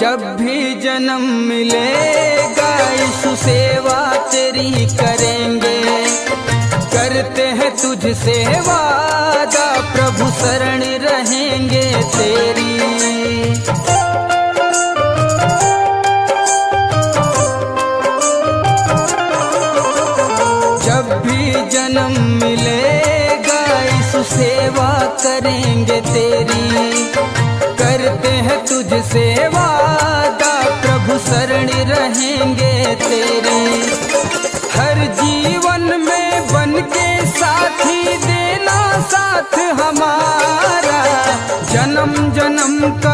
जब भी जन्म मिलेगा यीशु सेवा तेरी करेंगे। करते हैं तुझसे वादा प्रभु शरण रहेंगे तेरी। जब भी जन्म मिलेगा यीशु सेवा करेंगे तेरी। करते हैं तुझसे वादा प्रभु शरण रहेंगे तेरी। हर जीवन में बन के साथी देना साथ हमारा। जन्म जन्म का